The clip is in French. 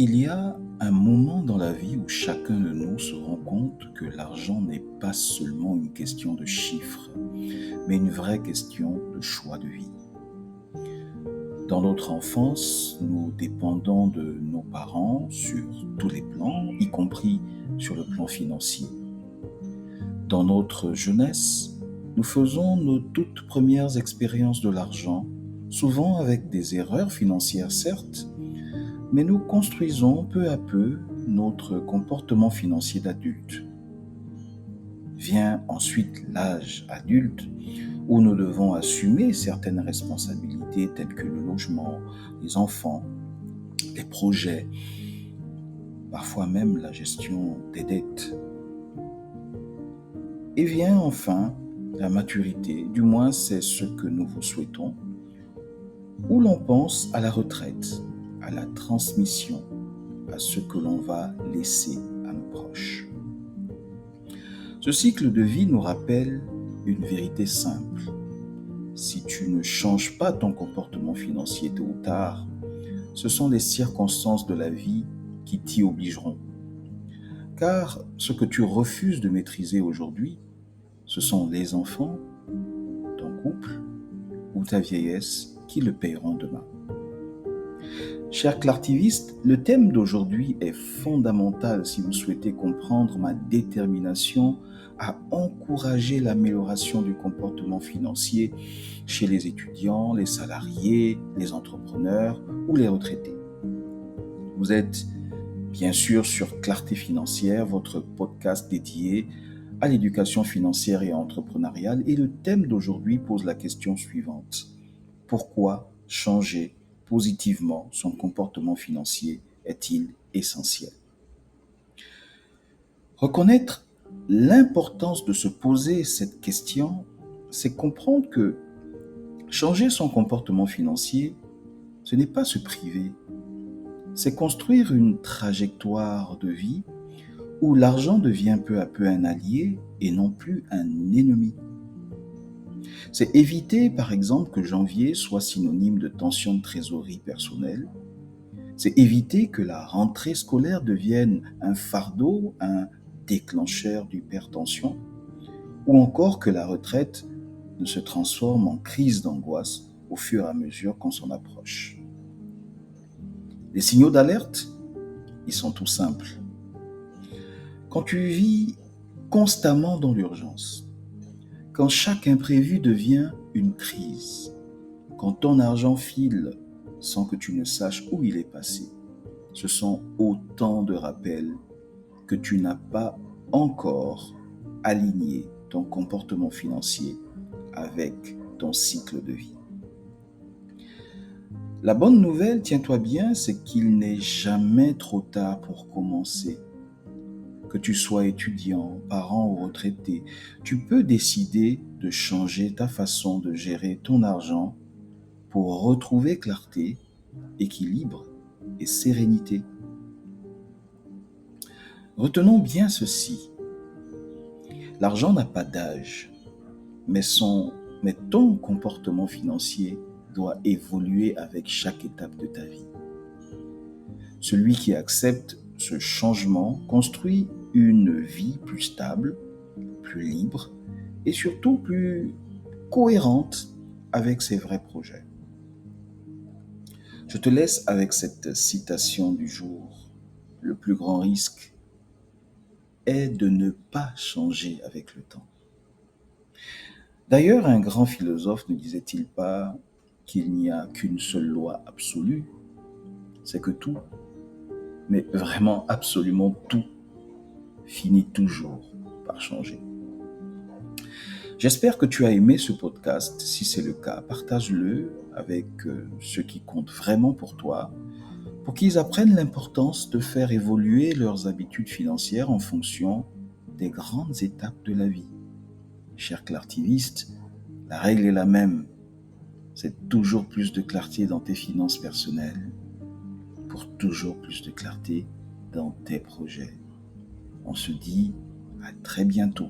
Il y a un moment dans la vie où chacun de nous se rend compte que l'argent n'est pas seulement une question de chiffres, mais une vraie question de choix de vie. Dans notre enfance, nous dépendons de nos parents sur tous les plans, y compris sur le plan financier. Dans notre jeunesse, nous faisons nos toutes premières expériences de l'argent, souvent avec des erreurs financières certes, mais nous construisons peu à peu notre comportement financier d'adulte. Vient ensuite l'âge adulte où nous devons assumer certaines responsabilités telles que le logement, les enfants, les projets, parfois même la gestion des dettes. Et vient enfin la maturité, du moins c'est ce que nous vous souhaitons, où l'on pense à la retraite, à la transmission, à ce que l'on va laisser à nos proches. Ce cycle de vie nous rappelle une vérité simple. Si tu ne changes pas ton comportement financier tôt ou tard, ce sont les circonstances de la vie qui t'y obligeront. Car ce que tu refuses de maîtriser aujourd'hui, ce sont les enfants, ton couple ou ta vieillesse qui le paieront demain. Chers clartivistes, le thème d'aujourd'hui est fondamental si vous souhaitez comprendre ma détermination à encourager l'amélioration du comportement financier chez les étudiants, les salariés, les entrepreneurs ou les retraités. Vous êtes bien sûr sur Clarté Financière, votre podcast dédié à l'éducation financière et entrepreneuriale, et le thème d'aujourd'hui pose la question suivante. Pourquoi changer positivement son comportement financier est-il essentiel? Reconnaître l'importance de se poser cette question, c'est comprendre que changer son comportement financier, ce n'est pas se priver, c'est construire une trajectoire de vie où l'argent devient peu à peu un allié et non plus un ennemi. C'est éviter, par exemple, que janvier soit synonyme de tension de trésorerie personnelle. C'est éviter que la rentrée scolaire devienne un fardeau, un déclencheur d'hypertension, ou encore que la retraite ne se transforme en crise d'angoisse au fur et à mesure qu'on s'en approche. Les signaux d'alerte, ils sont tout simples. Quand tu vis constamment dans l'urgence, quand chaque imprévu devient une crise, quand ton argent file sans que tu ne saches où il est passé, ce sont autant de rappels que tu n'as pas encore aligné ton comportement financier avec ton cycle de vie. La bonne nouvelle, tiens-toi bien, c'est qu'il n'est jamais trop tard pour commencer. Que tu sois étudiant, parent ou retraité, tu peux décider de changer ta façon de gérer ton argent pour retrouver clarté, équilibre et sérénité. Retenons bien ceci. L'argent n'a pas d'âge, mais ton comportement financier doit évoluer avec chaque étape de ta vie. Celui qui accepte ce changement construit une vie plus stable, plus libre et surtout plus cohérente avec ses vrais projets. Je te laisse avec cette citation du jour. Le plus grand risque est de ne pas changer avec le temps. D'ailleurs, un grand philosophe ne disait-il pas qu'il n'y a qu'une seule loi absolue, c'est que tout, mais vraiment absolument tout, finit toujours par changer. J'espère que tu as aimé ce podcast. Si c'est le cas, partage-le avec ceux qui comptent vraiment pour toi, pour qu'ils apprennent l'importance de faire évoluer leurs habitudes financières en fonction des grandes étapes de la vie. Chers clartivistes, la règle est la même. C'est toujours plus de clarté dans tes finances personnelles, pour toujours plus de clarté dans tes projets. On se dit à très bientôt.